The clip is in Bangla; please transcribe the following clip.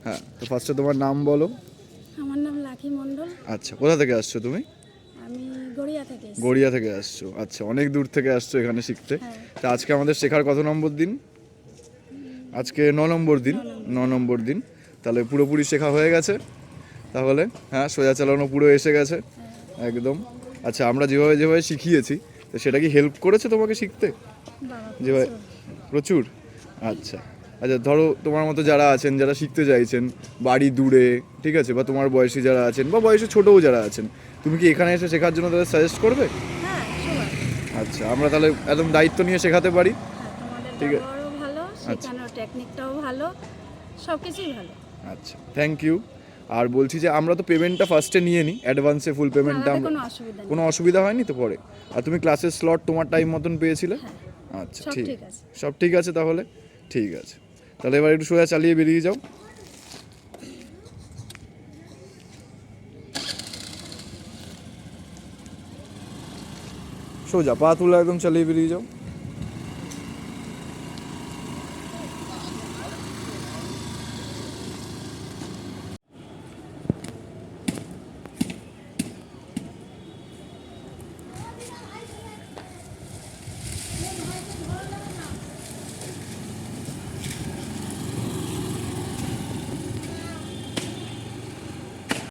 হ্যাঁ, তো ফার্স্টে তোমার নাম বলো। আমার নাম লাকি মণ্ডল। আচ্ছা, কোথা থেকে আসছো তুমি? আমি গড়িয়া থেকে এসেছি। গড়িয়া থেকে আসছো, আচ্ছা, অনেক দূর থেকে আসছো এখানে শিখতে। হ্যাঁ। তা আজকে আমাদের শেখার কত নম্বর দিন? আজকে 9 নম্বর দিন। 9 নম্বর দিন, তাহলে পুরোপুরি শেখা হয়ে গেছে তাহলে। হ্যাঁ, সোজা চালানো পুরো এসে গেছে একদম। আচ্ছা, আমরা যেভাবে যেভাবে শিখিয়েছি, তো সেটা কি হেল্প করেছে তোমাকে শিখতে? বাবা যেভাবে প্রচুর। আচ্ছা আচ্ছা, ধরো তোমার মতো যারা আছেন, যারা শিখতে চাইছেন বাড়ি দূরে, ঠিক আছে, বা তোমার বয়সী যারা আছেন বা বয়সে ছোটও যারা আছেন, তুমি কি এখানে এসে শেখার জন্য তাদের সাজেস্ট করবে? হ্যাঁ, সবাই। আচ্ছা, আমরা তাহলে একদম দায়িত্ব নিয়ে শেখাতে পারি। হ্যাঁ, তোমাদের ঠিক আছে। ব্যবহারও ভালো, শেখানোর টেকনিকটাও ভালো, সব কিছুই ভালো। আচ্ছা, থ্যাংক ইউ। আর বলছি যে আমরা তো পেমেন্টটা ফার্স্টে নিয়ে নিই, অ্যাডভান্সে ফুল পেমেন্টটা। কোনো অসুবিধা নেই। কোনো অসুবিধা হয়নি তো পরে? আর তুমি ক্লাসের স্লট তোমার টাইম মতন পেয়েছিলে? হ্যাঁ, আচ্ছা, সব ঠিক ঠিক আছে। সব ঠিক আছে তাহলে। ঠিক আছে, তাহলে এবার একটু সোজা চালিয়ে বেরিয়ে যাও। সোজা পা তুলে একদম চালিয়ে বেরিয়ে যাও।